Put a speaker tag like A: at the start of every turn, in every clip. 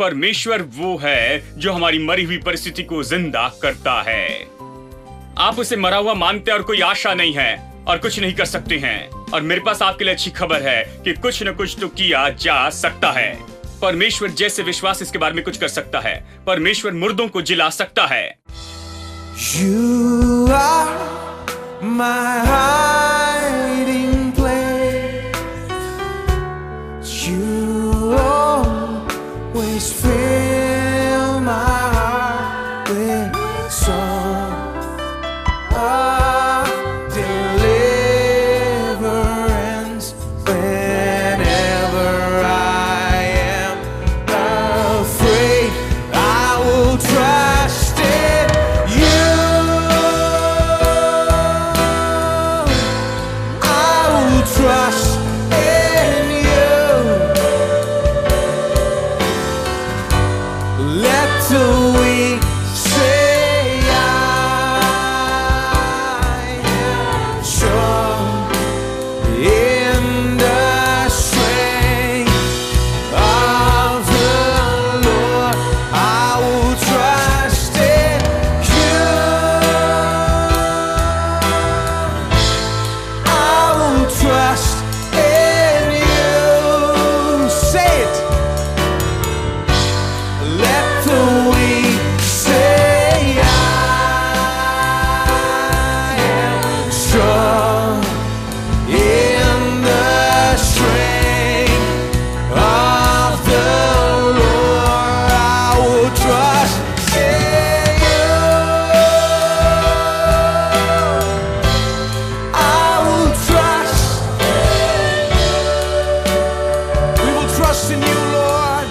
A: परमेश्वर वो है जो हमारी मरी हुई परिस्थिति को जिंदा करता है। आप उसे मरा हुआ मानते हैं और कोई आशा नहीं है और कुछ नहीं कर सकते हैं। और मेरे पास आपके लिए अच्छी खबर है कि कुछ न कुछ तो किया जा सकता है। परमेश्वर जैसे विश्वास इसके बारे में कुछ कर सकता है। परमेश्वर मुर्दों को जिला सकता है।
B: You are my hiding place. You always fill my heart with song of deliverance whenever I am afraid. I will trust in you. I will trust in you. Let the weak say I am strong in the strength of the Lord. I will trust in you. I will trust in you. Say it. Let the weak say I am strong in the strength of the Lord. I will trust in you. I will trust. We will trust in you, Lord.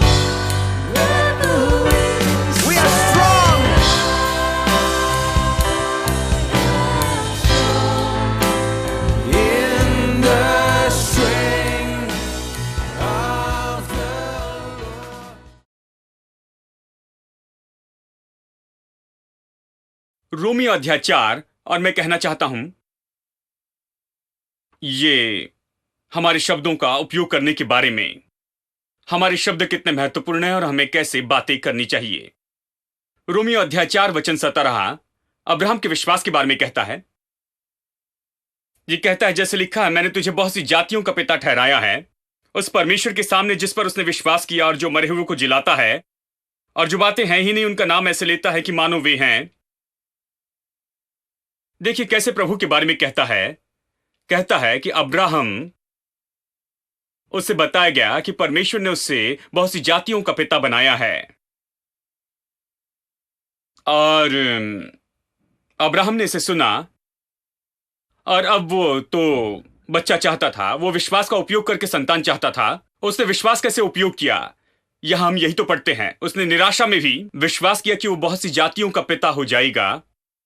B: We are strong. In the strength of the Lord.
A: Romeo अध्याय 4। और मैं कहना चाहता हूं ये हमारे शब्दों का उपयोग करने के बारे में। हमारे शब्द कितने महत्वपूर्ण हैं और हमें कैसे बातें करनी चाहिए। रोमियो अध्याय 4 वचन 17 अब्राहम के विश्वास के बारे में कहता है। ये कहता है, जैसे लिखा है, मैंने तुझे बहुत सी जातियों का पिता ठहराया है उस परमेश्वर के सामने जिस पर उसने विश्वास किया और जो मरे हुए को जिलाता है और जो बातें हैं ही नहीं उनका नाम ऐसे लेता है कि मानो वे हैं। देखिए कैसे प्रभु के बारे में कहता है कि अब्राहम, उससे बताया गया कि परमेश्वर ने उससे बहुत सी जातियों का पिता बनाया है। और अब्राहम ने इसे सुना और अब वो तो बच्चा चाहता था। वो विश्वास का उपयोग करके संतान चाहता था। उसने विश्वास कैसे उपयोग किया, यह हम यही तो पढ़ते हैं। उसने निराशा में भी विश्वास किया कि वो बहुत सी जातियों का पिता हो जाएगा,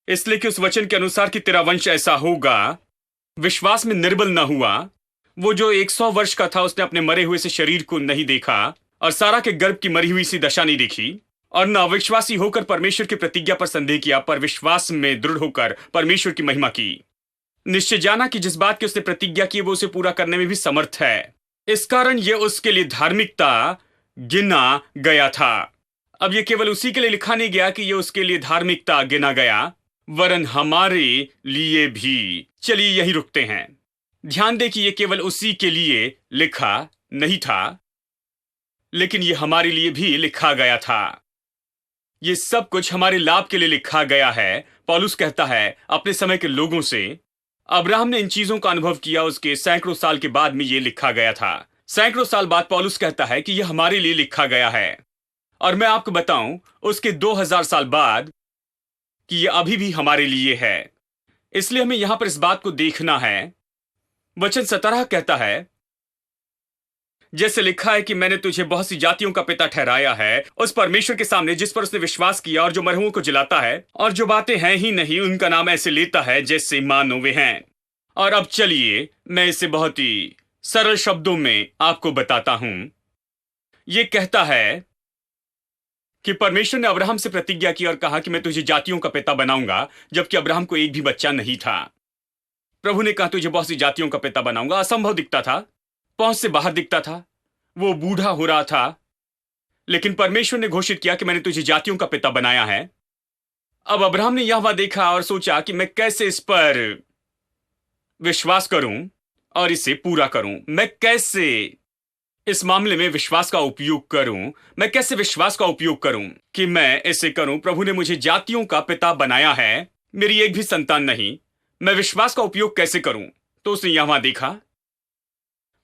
A: इसलिए कि उस वचन के अनुसार कि तेरा वंश ऐसा होगा। विश्वास में निर्बल न हुआ। वो जो 100 वर्ष का था उसने अपने मरे हुए से शरीर को नहीं देखा और सारा के गर्भ की मरी हुई सी दशा नहीं देखी और न अविश्वासी होकर परमेश्वर की प्रतिज्ञा पर संदेह किया, पर विश्वास में दृढ़ होकर परमेश्वर की महिमा की। निश्चय जाना कि जिस बात की उसने प्रतिज्ञा की वो उसे पूरा करने में भी समर्थ है। इस कारण यह उसके लिए धार्मिकता गिना गया था। अब यह केवल उसी के लिए लिखा नहीं गया कि यह उसके लिए धार्मिकता गिना गया, वरन हमारे लिए भी। चलिए यही रुकते हैं। ध्यान दें कि यह केवल उसी के लिए लिखा नहीं था, लेकिन यह हमारे लिए भी लिखा गया था। यह सब कुछ हमारे लाभ के लिए लिखा गया है। पौलुस कहता है अपने समय के लोगों से, अब्राहम ने इन चीजों का अनुभव किया, उसके सैकड़ों साल के बाद में यह लिखा गया था। सैकड़ों साल बाद पौलुस कहता है कि यह हमारे लिए लिखा गया है। और मैं आपको बताऊं, उसके 2000 साल बाद कि यह अभी भी हमारे लिए है। इसलिए हमें यहां पर इस बात को देखना है। वचन 17 कहता है, जैसे लिखा है कि मैंने तुझे बहुत सी जातियों का पिता ठहराया है उस परमेश्वर के सामने जिस पर उसने विश्वास किया और जो मरहुओं को जिलाता है और जो बातें हैं ही नहीं उनका नाम ऐसे लेता है जैसे मानो वे हैं। और अब चलिए मैं इसे बहुत ही सरल शब्दों में आपको बताता हूं। यह कहता है कि परमेश्वर ने अब्राहम से प्रतिज्ञा की और कहा कि मैं तुझे जातियों का पिता बनाऊंगा, जबकि अब्राहम को एक भी बच्चा नहीं था। प्रभु ने कहा तुझे बहुत सी जातियों का पिता बनाऊंगा। असंभव दिखता था, पहुंच से बाहर दिखता था। वो बूढ़ा हो रहा था, लेकिन परमेश्वर ने घोषित किया कि मैंने तुझे जातियों का पिता बनाया है। अब अब्राहम ने यहोवा देखा और सोचा कि मैं कैसे इस पर विश्वास करूं और इसे पूरा करूं। मैं कैसे इस मामले में विश्वास का उपयोग करूं, मैं कैसे विश्वास का उपयोग करूं कि मैं इसे करूं। प्रभु ने मुझे जातियों का पिता बनाया है, मेरी एक भी संतान नहीं, मैं विश्वास का उपयोग कैसे करूं। तो उसने यहां देखा,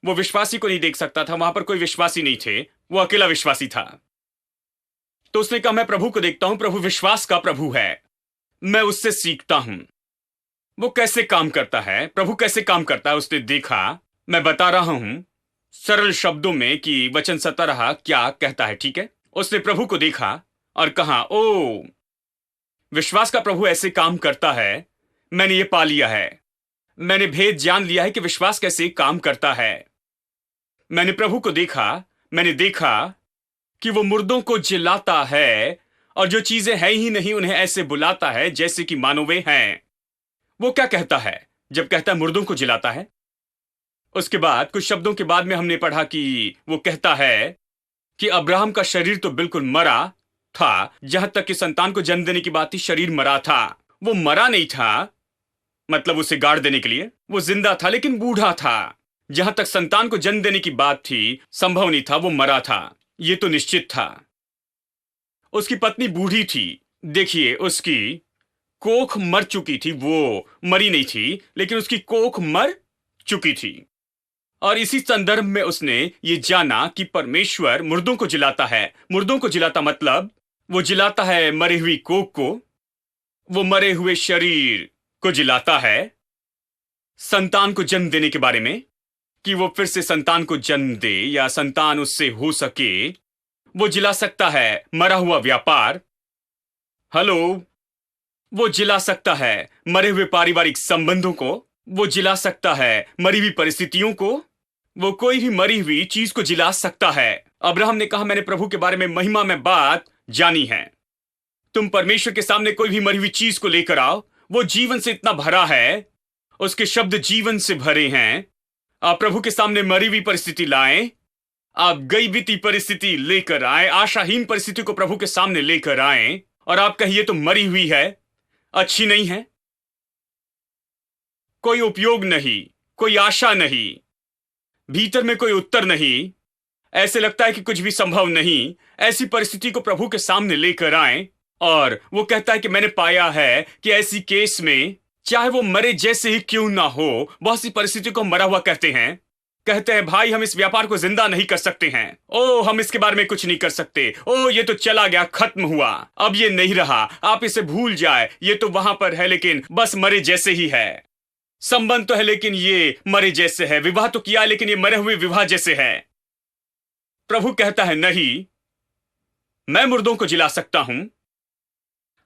A: वो विश्वासी को नहीं देख सकता था, वहां पर कोई विश्वासी नहीं थे, वो अकेला विश्वासी था। तो उसने कहा मैं प्रभु को देखता हूं, प्रभु विश्वास का प्रभु है, मैं उससे सीखता हूं वो कैसे काम करता है, प्रभु कैसे काम करता है। उसने देखा, मैं बता रहा हूं सरल शब्दों में कि वचन 17 क्या कहता है, ठीक है। उसने प्रभु को देखा और कहा, ओ विश्वास का प्रभु ऐसे काम करता है, मैंने ये पा लिया है, मैंने भेद जान लिया है कि विश्वास कैसे काम करता है। मैंने प्रभु को देखा, मैंने देखा कि वो मुर्दों को जिलाता है और जो चीजें हैं ही नहीं उन्हें ऐसे बुलाता है जैसे कि मानो वे हैं। वो क्या कहता है जब कहता है मुर्दों को जिलाता है? उसके बाद कुछ शब्दों के बाद में हमने पढ़ा कि वो कहता है कि अब्राहम का शरीर तो बिल्कुल मरा था, जहां तक कि संतान को जन्म देने की बात थी, शरीर मरा था। वो मरा नहीं था, मतलब उसे गाड़ देने के लिए, वो जिंदा था लेकिन बूढ़ा था। जहां तक संतान को जन्म देने की बात थी, संभव नहीं था, वो मरा था, ये तो निश्चित था। उसकी पत्नी बूढ़ी थी, देखिए उसकी कोख मर चुकी थी, वो मरी नहीं थी लेकिन उसकी कोख मर चुकी थी। और इसी संदर्भ में उसने ये जाना कि परमेश्वर मुर्दों को जिलाता है। मुर्दों को जिलाता मतलब वो जिलाता है मरी हुई कोख को, वो मरे हुए शरीर को जिलाता है। संतान को जन्म देने के बारे में कि वो फिर से संतान को जन्म दे या संतान उससे हो सके, वो जिला सकता है मरा हुआ व्यापार, हेलो, वो जिला सकता है मरे हुए पारिवारिक संबंधों को, वो जिला सकता है मरी हुई परिस्थितियों को, वो कोई भी मरी हुई चीज को जिला सकता है। अब्राहम ने कहा मैंने प्रभु के बारे में महिमा में बात जानी है। तुम परमेश्वर के सामने कोई भी मरी हुई चीज को लेकर आओ, वो जीवन से इतना भरा है, उसके शब्द जीवन से भरे हैं। आप प्रभु के सामने मरी हुई परिस्थिति लाएं, आप गई बीती परिस्थिति लेकर आए, आशाहीन परिस्थिति को प्रभु के सामने लेकर आए और आप कहिए तो मरी हुई है, अच्छी नहीं है, कोई उपयोग नहीं, कोई आशा नहीं, भीतर में कोई उत्तर नहीं, ऐसे लगता है कि कुछ भी संभव नहीं। ऐसी परिस्थिति को प्रभु के सामने लेकर आए और वो कहता है कि मैंने पाया है कि ऐसी केस में चाहे वो मरे जैसे ही क्यों ना हो, बहुत सी परिस्थिति को मरा हुआ कहते हैं भाई हम इस व्यापार को जिंदा नहीं कर सकते हैं, ओ हम इसके बारे में कुछ नहीं कर सकते, ओ ये तो चला गया, खत्म हुआ, अब ये नहीं रहा, आप इसे भूल जाए, ये तो वहां पर है लेकिन बस मरे जैसे ही है, संबंध तो है लेकिन ये मरे जैसे है, विवाह तो किया लेकिन ये मरे हुए विवाह जैसे है। प्रभु कहता है नहीं, मैं मुर्दों को जिला सकता हूं।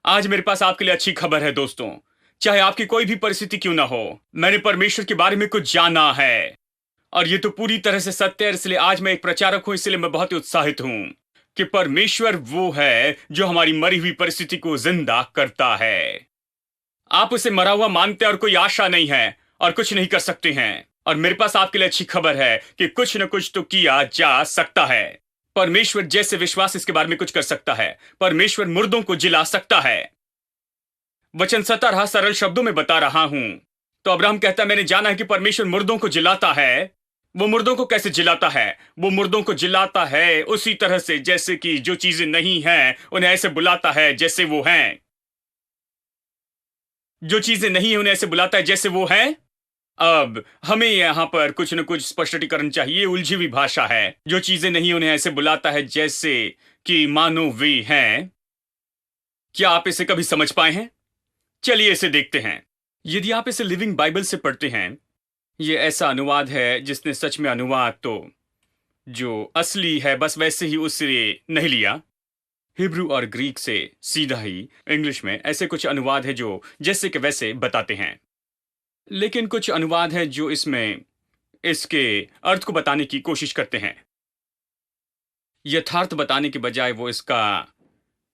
A: आज मेरे पास आपके लिए अच्छी खबर है दोस्तों, चाहे आपकी कोई भी परिस्थिति क्यों ना हो, मैंने परमेश्वर के बारे में कुछ जाना है और ये तो पूरी तरह से सत्य है। इसलिए आज मैं एक प्रचारक हूं, इसलिए मैं बहुत ही उत्साहित हूं कि परमेश्वर वो है जो हमारी मरी हुई परिस्थिति को जिंदा करता है। आप उसे मरा हुआ मानते हैं और कोई आशा नहीं है और कुछ नहीं कर सकते हैं, और मेरे पास आपके लिए अच्छी खबर है कि कुछ न कुछ तो किया जा सकता है। परमेश्वर जैसे विश्वास इसके बारे में कुछ कर सकता है। परमेश्वर मुर्दों को जिला सकता है। वचन 17 सरल शब्दों में बता रहा हूं। तो अब्राहम कहता है मैंने जाना है कि परमेश्वर मुर्दों को जिलाता है। वो मुर्दों को कैसे जिलाता है? वो मुर्दों को जिलाता है उसी तरह से जैसे कि जो चीजें नहीं हैं उन्हें ऐसे बुलाता है जैसे वो हैं। जो चीजें नहीं है उन्हें ऐसे बुलाता है जैसे वो हैं। अब हमें यहां पर कुछ न कुछ स्पष्टीकरण चाहिए, उलझी हुई भाषा है। जो चीजें नहीं उन्हें ऐसे बुलाता है जैसे कि मानो वे हैं। क्या आप इसे कभी समझ पाए हैं? चलिए इसे देखते हैं। यदि आप इसे लिविंग बाइबल से पढ़ते हैं, यह ऐसा अनुवाद है जिसने सच में अनुवाद तो जो असली है बस वैसे ही उससे नहीं लिया। हिब्रू और ग्रीक से सीधा ही इंग्लिश में ऐसे कुछ अनुवाद है जो जैसे कि वैसे बताते हैं, लेकिन कुछ अनुवाद है जो इसमें इसके अर्थ को बताने की कोशिश करते हैं। यथार्थ बताने के बजाय वो इसका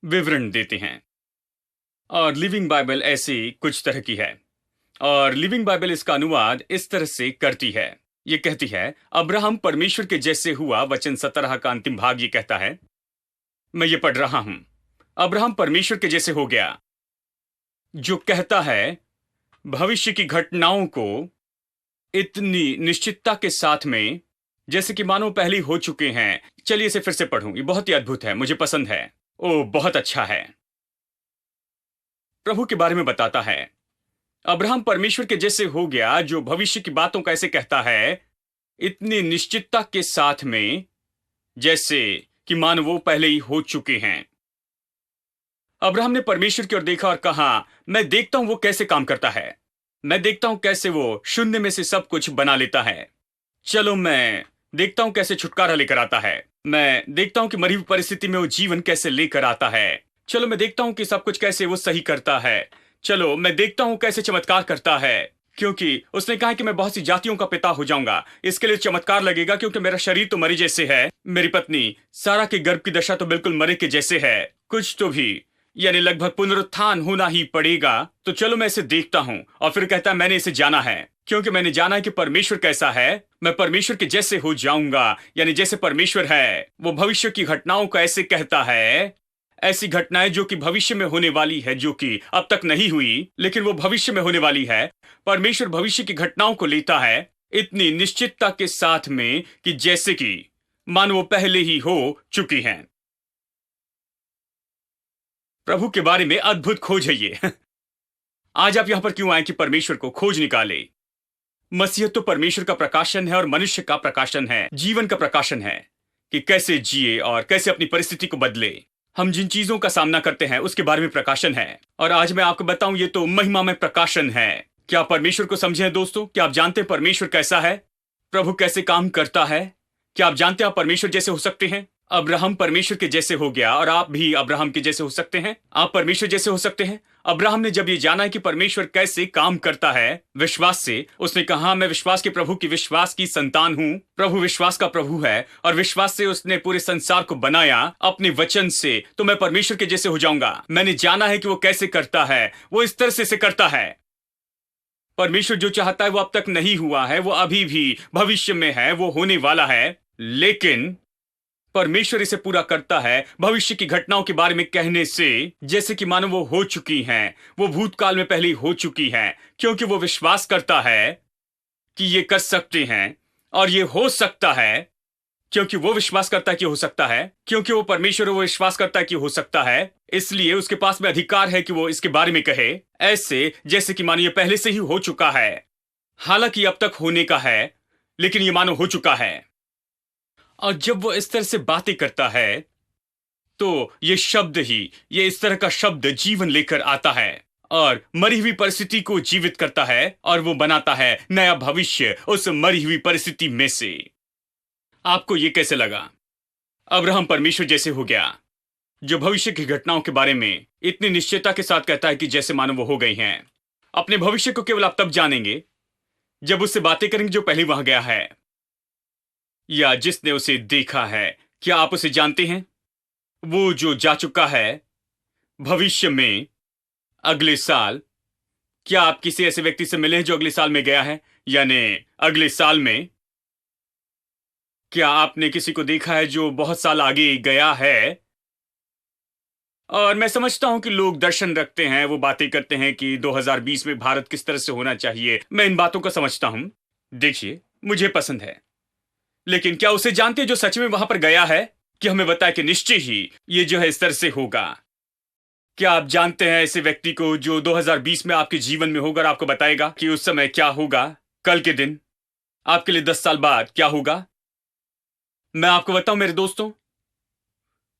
A: विवरण देते हैं। और लिविंग बाइबल ऐसी कुछ तरह की है, और लिविंग बाइबल इसका अनुवाद इस तरह से करती है। ये कहती है अब्राहम परमेश्वर के जैसे हुआ। वचन 17 का अंतिम भाग ये कहता है मैं ये पढ़ रहा हूं, अब्राहम परमेश्वर के जैसे हो गया जो कहता है भविष्य की घटनाओं को इतनी निश्चितता के साथ में जैसे कि मानो पहले ही हो चुके हैं। चलिए इसे फिर से पढ़ूं, ये बहुत ही अद्भुत है, मुझे पसंद है। ओ बहुत अच्छा है। प्रभु के बारे में बताता है अब्राहम परमेश्वर के जैसे हो गया जो भविष्य की बातों का ऐसे कहता है इतनी निश्चितता के साथ में जैसे कि मानो वो पहले ही हो चुके हैं। अब्राहम ने परमेश्वर की ओर देखा और कहा, मैं देखता हूं वो कैसे काम करता है, मैं देखता हूं कैसे वो शून्य में से सब कुछ बना लेता है। चलो मैं देखता हूं कैसे छुटकारा लेकर आता है, मैं देखता हूं कि मरी हुई परिस्थिति में वो जीवन कैसे लेकर आता है। चलो मैं देखता हूं कि सब कुछ कैसे वो सही करता है। चलो मैं देखता हूं कैसे चमत्कार करता है, क्योंकि उसने कहा कि मैं बहुत सी जातियों का पिता हो जाऊंगा। इसके लिए चमत्कार लगेगा क्योंकि मेरा शरीर तो मरी जैसे है, मेरी पत्नी सारा के गर्भ की दशा तो बिल्कुल मरे के जैसे है, कुछ तो भी यानी लगभग पुनरुत्थान होना ही पड़ेगा। तो चलो मैं इसे देखता हूं। और फिर कहता है मैंने इसे जाना है क्योंकि मैंने जाना है कि परमेश्वर कैसा है, मैं परमेश्वर के जैसे हो जाऊंगा, यानी जैसे परमेश्वर है। वो भविष्य की घटनाओं का ऐसे कहता है, ऐसी घटनाएं जो कि भविष्य में होने वाली है, जो कि अब तक नहीं हुई लेकिन वो भविष्य में होने वाली है। परमेश्वर भविष्य की घटनाओं को लेता है इतनी निश्चितता के साथ में कि जैसे कि मानो वो पहले ही हो चुकी हैं। प्रभु के बारे में अद्भुत खोज है ये। आज आप यहां पर क्यों आए कि परमेश्वर को खोज निकाले। मसीहत तो परमेश्वर का प्रकाशन है और मनुष्य का प्रकाशन है, जीवन का प्रकाशन है कि कैसे जिए और कैसे अपनी परिस्थिति को बदले। हम जिन चीजों का सामना करते हैं उसके बारे में प्रकाशन है। और आज मैं आपको बताऊं ये तो महिमा में प्रकाशन है। क्या आप परमेश्वर को समझे हैं दोस्तों? क्या आप जानते हैं परमेश्वर कैसा है, प्रभु कैसे काम करता है? क्या आप जानते हैं आप परमेश्वर जैसे हो सकते हैं? अब्राहम परमेश्वर के जैसे हो गया और आप भी अब्राहम के जैसे हो सकते हैं। आप परमेश्वर जैसे हो सकते हैं। अब्राहम ने जब ये जाना है कि परमेश्वर कैसे काम करता है विश्वास से, उसने कहा मैं विश्वास के प्रभु की विश्वास की संतान हूं। प्रभु विश्वास का प्रभु है और विश्वास से उसने पूरे संसार को बनाया अपने वचन से। तो मैं परमेश्वर के जैसे हो जाऊंगा। मैंने जाना है कि वो कैसे करता है, वो इस तरह से करता है। परमेश्वर जो चाहता है वो अब तक नहीं हुआ है, वो अभी भी भविष्य में है, वो होने वाला है, लेकिन परमेश्वर इसे पूरा करता है भविष्य की घटनाओं के बारे में कहने से, जैसे कि मानो वो हो चुकी हैं, वो भूतकाल में पहले ही हो चुकी हैं, क्योंकि वो विश्वास करता है कि ये कर सकते हैं और ये हो सकता है, क्योंकि वो विश्वास करता है कि हो सकता है, क्योंकि वो परमेश्वर वो विश्वास करता है कि हो सकता है। इसलिए उसके पास में अधिकार है कि वो इसके बारे में कहे, ऐसे जैसे कि मानो ये पहले से ही हो चुका है। हालांकि अब तक होने का है, लेकिन ये मानो हो चुका है। और जब वो इस तरह से बातें करता है तो ये शब्द ही, ये इस तरह का शब्द जीवन लेकर आता है और मरी हुई परिस्थिति को जीवित करता है और वो बनाता है नया भविष्य उस मरी हुई परिस्थिति में से। आपको ये कैसे लगा? अब्राहम परमेश्वर जैसे हो गया जो भविष्य की घटनाओं के बारे में इतनी निश्चयता के साथ कहता है कि जैसे मानो वो हो गई हैं। अपने भविष्य को केवल आप तब जानेंगे जब उससे बातें करेंगे जो पहले वहां गया है या जिसने उसे देखा है। क्या आप उसे जानते हैं? वो जो जा चुका है भविष्य में अगले साल। क्या आप किसी ऐसे व्यक्ति से मिले हैं जो अगले साल में गया है, यानी अगले साल में? क्या आपने किसी को देखा है जो बहुत साल आगे गया है? और मैं समझता हूं कि लोग दर्शन रखते हैं, वो बातें करते हैं कि 2020 में भारत किस तरह से होना चाहिए। मैं इन बातों को समझता हूं, देखिए मुझे पसंद है, लेकिन क्या उसे जानते हैं जो सच में वहां पर गया है कि हमें बताया कि निश्चय ही ये जो है इस तरह से होगा? क्या आप जानते हैं ऐसे व्यक्ति को जो 2020 में आपके जीवन में होगा और आपको बताएगा कि उस समय क्या होगा, कल के दिन आपके लिए 10 साल बाद क्या होगा? मैं आपको बताऊं मेरे दोस्तों,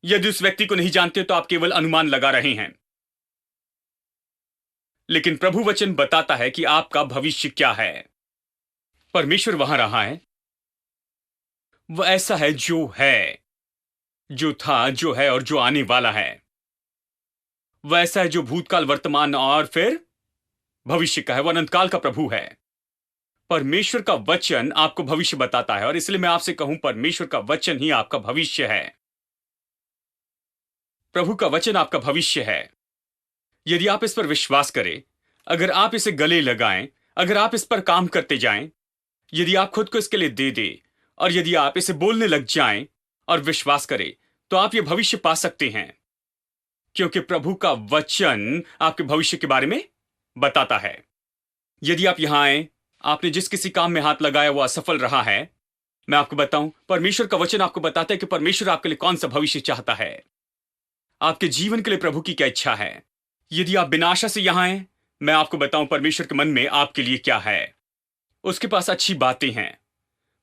A: यदि उस व्यक्ति को नहीं जानते तो आप केवल अनुमान लगा रहे हैं, लेकिन प्रभु वचन बताता है कि आपका भविष्य क्या है। परमेश्वर वहां रहा है, वह ऐसा है जो है, जो था, जो है और जो आने वाला है। वह ऐसा है जो भूतकाल, वर्तमान और फिर भविष्य का है। वह अनंतकाल का प्रभु है। परमेश्वर का वचन आपको भविष्य बताता है और इसलिए मैं आपसे कहूं परमेश्वर का वचन ही आपका भविष्य है। प्रभु का वचन आपका भविष्य है। यदि आप इस पर विश्वास करें, अगर आप इसे गले लगाएं, अगर आप इस पर काम करते जाएं, यदि आप खुद को इसके लिए दे दें और यदि आप इसे बोलने लग जाएं और विश्वास करें, तो आप ये भविष्य पा सकते हैं, क्योंकि प्रभु का वचन आपके भविष्य के बारे में बताता है। यदि आप यहां आए, आपने जिस किसी काम में हाथ लगाया वो असफल रहा है, मैं आपको बताऊं, परमेश्वर का वचन आपको बताता है कि परमेश्वर आपके लिए कौन सा भविष्य चाहता है, आपके जीवन के लिए प्रभु की क्या इच्छा है। यदि आप बिना आशा से यहां आए, मैं आपको बताऊं परमेश्वर के मन में आपके लिए क्या है। उसके पास अच्छी बातें हैं।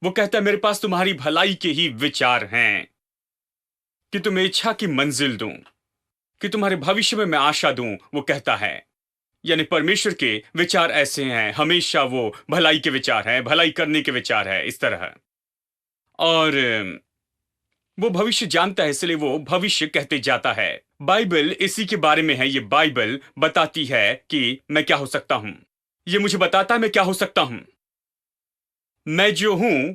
A: वो कहता है मेरे पास तुम्हारी भलाई के ही विचार हैं, कि तुम्हें इच्छा की मंजिल दूं, कि तुम्हारे भविष्य में मैं आशा दूं। वो कहता है, यानी परमेश्वर के विचार ऐसे हैं, हमेशा वो भलाई के विचार हैं, भलाई करने के विचार है, इस तरह। और वो भविष्य जानता है, इसलिए वो भविष्य कहते जाता है। बाइबल इसी के बारे में है। ये बाइबल बताती है कि मैं क्या हो सकता हूं। ये मुझे बताता है मैं क्या हो सकता हूं। मैं जो हूं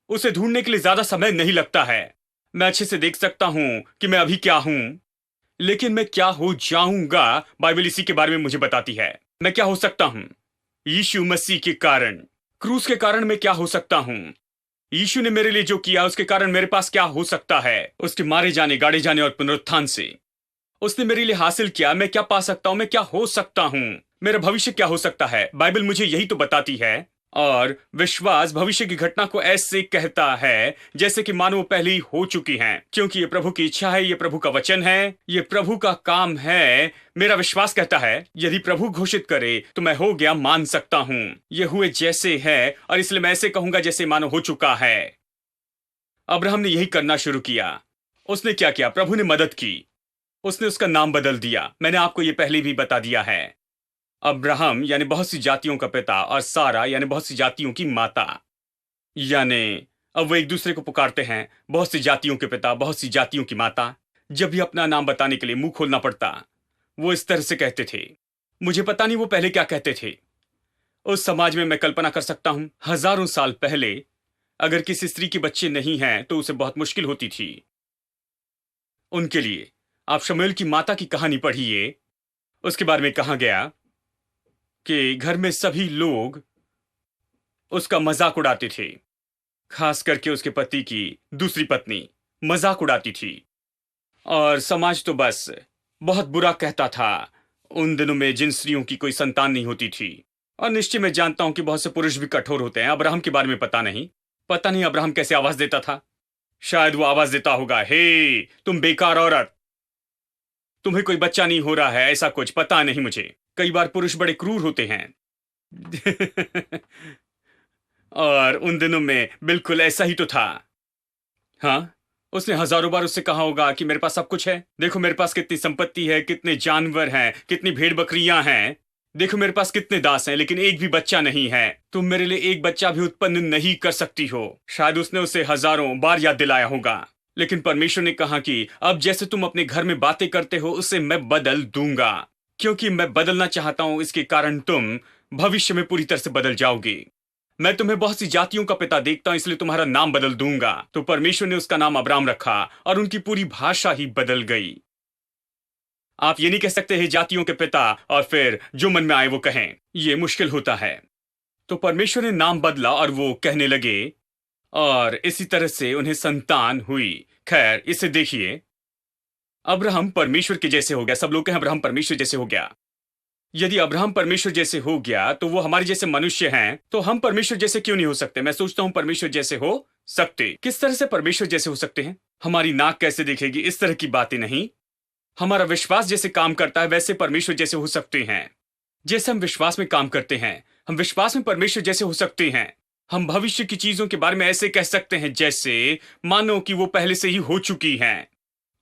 A: उसे ढूंढने के लिए ज्यादा समय नहीं लगता है। मैं अच्छे से देख सकता हूं कि मैं अभी क्या हूं, लेकिन मैं क्या हो जाऊंगा, बाइबल इसी के बारे में मुझे बताती है। मैं क्या हो सकता हूं यीशु मसीह के कारण, क्रूस के कारण मैं क्या हो सकता हूं। यीशु ने मेरे लिए जो किया उसके कारण मेरे पास क्या हो सकता है, उसके मारे जाने, गाड़े जाने और पुनरुत्थान से उसने मेरे लिए हासिल किया। मैं क्या पा सकता हूं, मैं क्या हो सकता हूं, मेरा भविष्य क्या हो सकता है। बाइबल मुझे यही तो बताती है। और विश्वास भविष्य की घटना को ऐसे कहता है जैसे कि मानो वो पहले ही हो चुकी हैं, क्योंकि ये प्रभु की इच्छा है, ये प्रभु का वचन है, ये प्रभु का काम है। मेरा विश्वास कहता है यदि प्रभु घोषित करे तो मैं हो गया मान सकता हूं, ये हुए जैसे है, और इसलिए मैं ऐसे कहूंगा जैसे मानो हो चुका है। अब्राहम ने यही करना शुरू किया। उसने क्या किया, प्रभु ने मदद की। उसने उसका नाम बदल दिया। मैंने आपको ये पहले भी बता दिया है। अब्राहम यानी बहुत सी जातियों का पिता, और सारा यानी बहुत सी जातियों की माता। यानी अब वो एक दूसरे को पुकारते हैं, बहुत सी जातियों के पिता, बहुत सी जातियों की माता। जब भी अपना नाम बताने के लिए मुंह खोलना पड़ता, वो इस तरह से कहते थे। मुझे पता नहीं वो पहले क्या कहते थे। उस समाज में मैं कल्पना कर सकता हूं, हजारों साल पहले अगर किसी स्त्री के बच्चे नहीं हैं तो उसे बहुत मुश्किल होती थी उनके लिए। आप शमूएल की माता की कहानी पढ़िए। उसके बारे में कहा गया कि घर में सभी लोग उसका मजाक उड़ाते थे, खास करके उसके पति की दूसरी पत्नी मजाक उड़ाती थी, और समाज तो बस बहुत बुरा कहता था। उन दिनों में जिन स्त्रियों की कोई संतान नहीं होती थी। और निश्चय मैं जानता हूं कि बहुत से पुरुष भी कठोर होते हैं। अब्राहम के बारे में पता नहीं अब्राहम कैसे आवाज देता था। शायद वो आवाज देता होगा, हे तुम बेकार औरत, तुम्हें कोई बच्चा नहीं हो रहा है, ऐसा कुछ, पता नहीं मुझे। कई बार पुरुष बड़े क्रूर होते हैं। और उन दिनों में बिल्कुल ऐसा ही तो था। हाँ, उसने हजारों बार उससे कहा होगा कि मेरे पास सब कुछ है, देखो मेरे पास कितनी संपत्ति है, कितने जानवर हैं, कितनी भेड़ बकरियां हैं, देखो मेरे पास कितने दास हैं, लेकिन एक भी बच्चा नहीं है। तुम मेरे लिए एक बच्चा भी उत्पन्न नहीं कर सकती हो। शायद उसने उसे हजारों बार याद दिलाया होगा। लेकिन परमेश्वर ने कहा कि अब जैसे तुम अपने घर में बातें करते हो उसे मैं बदल दूंगा, क्योंकि मैं बदलना चाहता हूं। इसके कारण तुम भविष्य में पूरी तरह से बदल जाओगे। मैं तुम्हें बहुत सी जातियों का पिता देखता हूं, इसलिए तुम्हारा नाम बदल दूंगा। तो परमेश्वर ने उसका नाम अब्राम रखा, और उनकी पूरी भाषा ही बदल गई। आप ये नहीं कह सकते हैं जातियों के पिता और फिर जो मन में आए वो कहें, ये मुश्किल होता है। तो परमेश्वर ने नाम बदला और वो कहने लगे, और इसी तरह से उन्हें संतान हुई। खैर, इसे देखिए, अब्राहम परमेश्वर के जैसे हो गया। सब लोग कहें अब्राहम परमेश्वर जैसे हो गया। यदि अब्राहम परमेश्वर जैसे हो गया तो वो हमारे जैसे मनुष्य हैं, तो हम परमेश्वर जैसे क्यों नहीं हो सकते? मैं सोचता हूं परमेश्वर जैसे हो सकते। किस तरह से परमेश्वर जैसे हो सकते हैं? हमारी नाक कैसे दिखेगी, इस तरह की बातें नहीं। हमारा विश्वास जैसे काम करता है वैसे परमेश्वर जैसे हो सकते हैं। जैसे हम विश्वास में काम करते हैं, हम विश्वास में परमेश्वर जैसे हो सकते हैं। हम भविष्य की चीजों के बारे में ऐसे कह सकते हैं जैसे मानो कि वो पहले से ही हो चुकी हैं।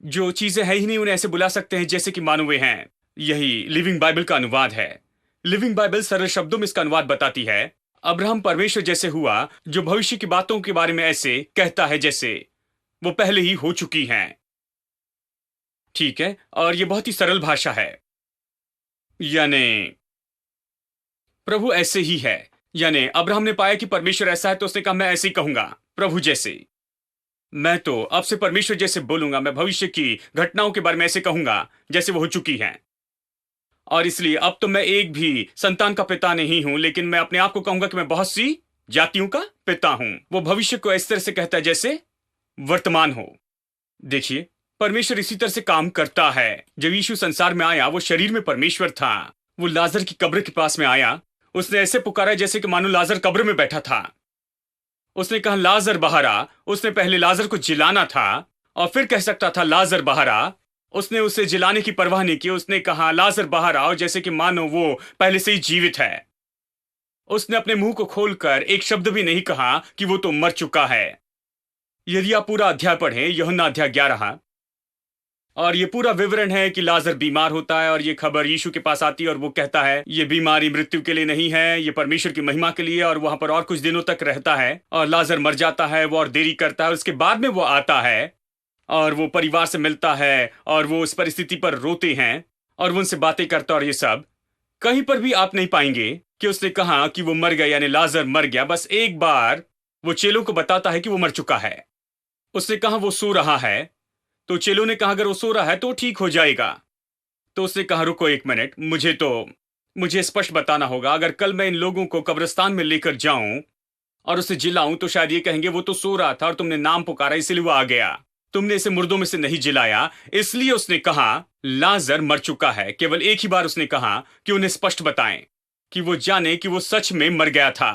A: जो चीजें है ही नहीं उन्हें ऐसे बुला सकते हैं जैसे कि मानो वे हैं। यही लिविंग बाइबल का अनुवाद है। लिविंग बाइबल सरल शब्दों में इसका अनुवाद बताती है, अब्राहम परमेश्वर जैसे हुआ जो भविष्य की बातों के बारे में ऐसे कहता है जैसे वो पहले ही हो चुकी हैं। ठीक है, और ये बहुत ही सरल भाषा है। यानी प्रभु ऐसे ही है। यानी अब्राहम ने पाया कि परमेश्वर ऐसा है तो उसने कहा मैं ऐसे ही कहूंगा, प्रभु जैसे। मैं तो अब से परमेश्वर जैसे बोलूंगा। मैं भविष्य की घटनाओं के बारे में ऐसे कहूंगा जैसे वो हो चुकी हैं। और इसलिए अब तो मैं एक भी संतान का पिता नहीं हूं, लेकिन मैं अपने आप को कहूंगा कि मैं बहुत सी जातियों का पिता हूं। वो भविष्य को इस तरह से कहता है जैसे वर्तमान हो। देखिए, परमेश्वर इसी तरह से काम करता है। जब यीशु संसार में आया वो शरीर में परमेश्वर था। वो लाजर की कब्र के पास में आया, उसने ऐसे पुकारा जैसे कि मानो लाजर कब्र में बैठा था। उसने कहा लाजर बाहर आ। उसने पहले लाजर को जिलाना था और फिर कह सकता था लाजर बाहर आ। उसने उसे जिलाने की परवाह नहीं की। उसने कहा लाजर बाहर आओ, जैसे कि मानो वो पहले से ही जीवित है। उसने अपने मुंह को खोलकर एक शब्द भी नहीं कहा कि वो तो मर चुका है। यदि आप पूरा अध्याय पढ़ें, यूहन्ना अध्याय 11, और ये पूरा विवरण है कि लाजर बीमार होता है और ये खबर यीशु के पास आती है और वो कहता है ये बीमारी मृत्यु के लिए नहीं है, ये परमेश्वर की महिमा के लिए। और वहां पर और कुछ दिनों तक रहता है और लाजर मर जाता है। वो और देरी करता है। उसके बाद में वो आता है और वो परिवार से मिलता है और वो उस परिस्थिति पर रोते हैं और वो उनसे बातें करता है। और ये सब कहीं पर भी आप नहीं पाएंगे कि उसने कहा कि वो मर गया, यानी लाजर मर गया। बस एक बार वो चेलों को बताता है कि वो मर चुका है। उसने कहा वो सो रहा है, तो चेलों ने कहा अगर वो सो रहा है तो ठीक हो जाएगा। तो उसने कहा रुको एक मिनट, मुझे स्पष्ट बताना होगा। अगर कल मैं इन लोगों को कब्रिस्तान में लेकर जाऊं और उसे जिलाऊं तो शायद ये कहेंगे वो तो सो रहा था और तुमने नाम पुकारा इसलिए वो आ गया, तुमने इसे मुर्दों में से नहीं जिलाया। इसलिए उसने कहा लाजर मर चुका है। केवल एक ही बार उसने कहा कि उन्हें स्पष्ट बताएं कि वो जाने कि वो सच में मर गया था।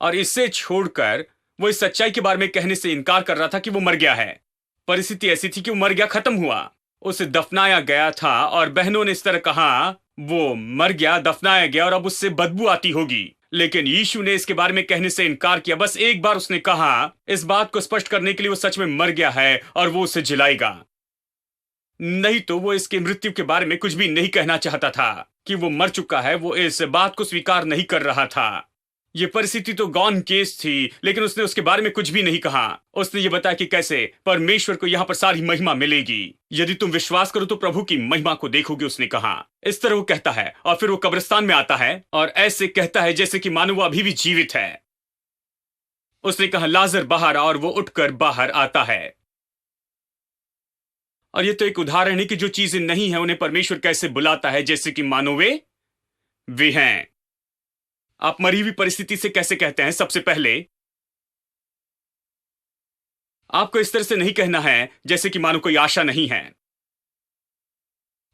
A: और इससे छोड़कर वो इस सच्चाई के बारे में कहने से इनकार कर रहा था कि वो मर गया है। परिस्थिति ऐसी थी कि वो मर गया, खत्म हुआ, उसे दफनाया गया था। और बहनों ने इस तरह कहा वो मर गया, दफनाया गया और अब उससे बदबू आती होगी। लेकिन यीशु ने इसके बारे में कहने से इनकार किया। बस एक बार उसने कहा इस बात को स्पष्ट करने के लिए वो सच में मर गया है और वो उसे जिलाएगा। नहीं तो वो इसके मृत्यु के बारे में कुछ भी नहीं कहना चाहता था कि वो मर चुका है। वो इस बात को स्वीकार नहीं कर रहा था। ये परिस्थिति तो गॉन केस थी, लेकिन उसने उसके बारे में कुछ भी नहीं कहा। उसने ये बताया कि कैसे परमेश्वर को यहाँ पर सारी महिमा मिलेगी। यदि तुम विश्वास करो तो प्रभु की महिमा को देखोगे, उसने कहा। इस तरह वो कहता है और फिर वो कब्रिस्तान में आता है और ऐसे कहता है जैसे कि मानो वो अभी भी जीवित है। उसने कहा लाजर बाहर, और वो उठकर बाहर आता है। और ये तो एक उदाहरण है कि जो चीजें नहीं है उन्हें परमेश्वर कैसे बुलाता है जैसे कि मानो वे हैं। आप मरी हुई परिस्थिति से कैसे कहते हैं? सबसे पहले आपको इस तरह से नहीं कहना है जैसे कि मानो कोई आशा नहीं है।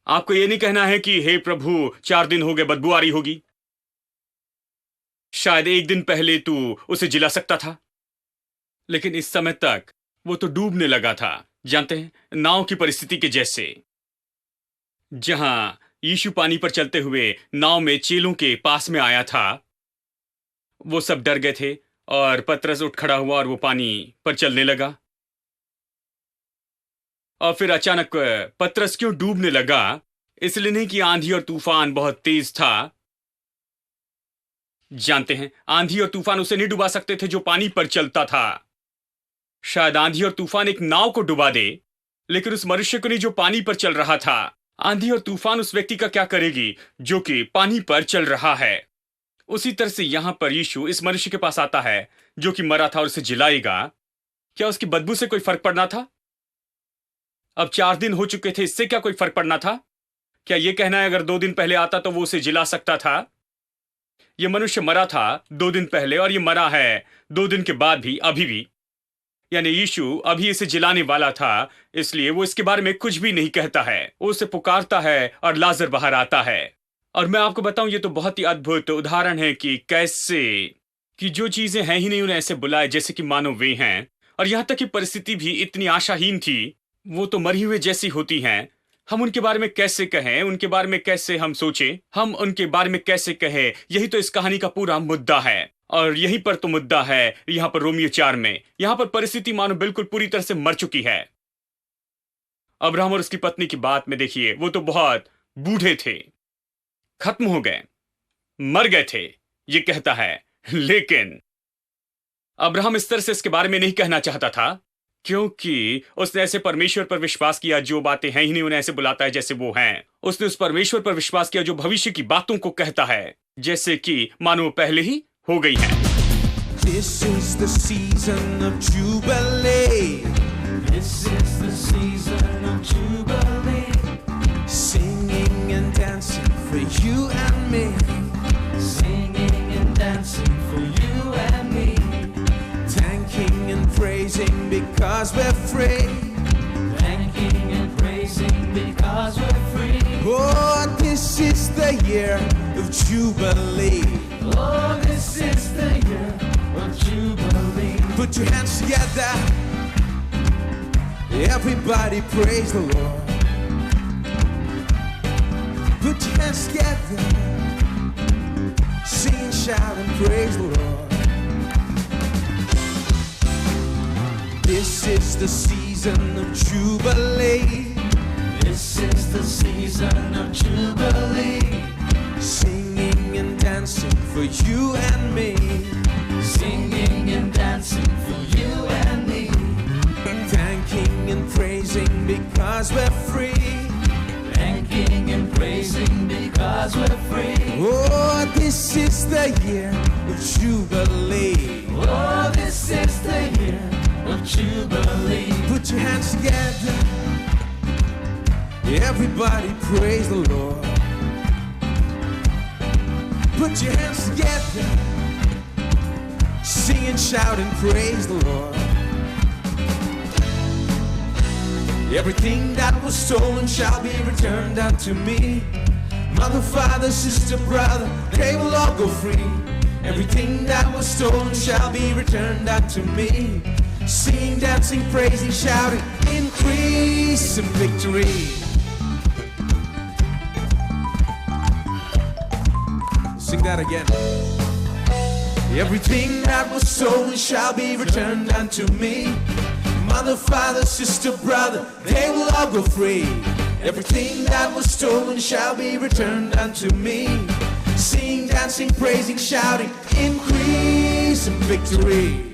A: आपको यह नहीं कहना है कि हे प्रभु 4 दिन हो गए, बदबू आ रही होगी। शायद 1 दिन पहले तू उसे जिला सकता था, लेकिन इस समय तक वो तो डूबने लगा था। जानते हैं, नाव की परिस्थिति के जैसे, जहां यीशु पानी पर चलते हुए नाव में चेलों के पास में आया था। वो सब डर गए थे और पतरस उठ खड़ा हुआ और वो पानी पर चलने लगा। और फिर अचानक पतरस क्यों डूबने लगा? इसलिए नहीं कि आंधी और तूफान बहुत तेज था। जानते हैं, आंधी और तूफान उसे नहीं डुबा सकते थे जो पानी पर चलता था। शायद आंधी और तूफान एक नाव को डुबा दे, लेकिन उस मनुष्य को नहीं जो पानी पर चल रहा था। आंधी और तूफान उस व्यक्ति का क्या करेगी जो कि पानी पर चल रहा है? उसी तरह से यहां पर यीशु इस मनुष्य के पास आता है जो कि मरा था और उसे जिलाएगा। क्या उसकी बदबू से कोई फर्क पड़ना था? अब 4 दिन हो चुके थे, इससे क्या कोई फर्क पड़ना था? क्या यह कहना है अगर 2 दिन पहले आता तो वो उसे जिला सकता था? यह मनुष्य मरा था 2 दिन पहले और यह मरा है 2 दिन के बाद भी, अभी भी। यानी यीशु अभी इसे जिलाने वाला था, इसलिए वो इसके बारे में कुछ भी नहीं कहता है। वो उसे पुकारता है और लाजर बाहर आता है। और मैं आपको बताऊं, ये तो बहुत ही अद्भुत उदाहरण है कि कैसे कि जो चीजें हैं ही नहीं उन्हें ऐसे बुलाए जैसे कि मानो वे हैं। और यहां तक कि परिस्थिति भी इतनी आशाहीन थी, वो तो मरी हुए जैसी होती हैं। हम उनके बारे में कैसे कहें, उनके बारे में कैसे हम सोचें, हम उनके बारे में कैसे कहें? यही तो इस कहानी का पूरा मुद्दा है। और यहीं पर तो मुद्दा है यहां पर रोमियो 4 में। यहां पर परिस्थिति मानो बिल्कुल पूरी तरह से मर चुकी है। अब्राहम और उसकी पत्नी की बात में देखिए, वो तो बहुत बूढ़े थे, खत्म हो गए, मर गए थे, ये कहता है। लेकिन अब्राहम इस तरह से इसके बारे में नहीं कहना चाहता था, क्योंकि उसने ऐसे परमेश्वर पर विश्वास किया जो बातें हैं ही नहीं उन्हें ऐसे बुलाता है जैसे वो हैं। उसने उस परमेश्वर पर विश्वास किया जो भविष्य की बातों को कहता है जैसे कि मानो पहले ही हो गई है।
B: This is the season of Jubilee. This is the season of Jubilee. Singing and dancing for you and me. Singing and dancing for you and me. Thanking and praising because we're free. Thanking Jubilee.
C: Oh, this is the year of Jubilee.
B: Put your hands together. Everybody praise the Lord. Put your hands together. Sing and shout and praise the Lord. This is the season of Jubilee.
C: This is the season of Jubilee.
B: Singing and dancing for you and me.
C: Singing and dancing for you and me.
B: Thanking and praising because we're free.
C: Thanking and praising because we're free.
B: Oh, this is the year of Jubilee.
C: Oh, this is the year of Jubilee.
B: Put your hands together. Everybody praise the Lord. Put your hands together. Sing and shout and praise the Lord. Everything that was stolen shall be returned unto me. Mother, father, sister, brother, they will all go free. Everything that was stolen shall be returned unto me. Singing, dancing, praising, shouting, increase and victory. Sing that again. Everything that was stolen shall be returned unto me. Mother, father, sister, brother, they will all go free. Everything that was stolen shall be returned unto me. Singing, dancing, praising, shouting, increase and victory.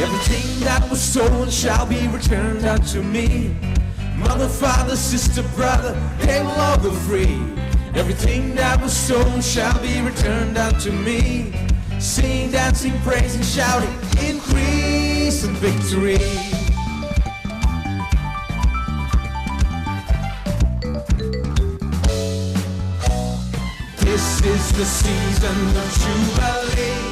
B: Everything that was stolen shall be returned unto me. Mother, father, sister, brother, they will all go free. Everything that was stolen shall be returned unto me. Singing, dancing, praising, shouting, increase and victory. This is the season of Jubilee.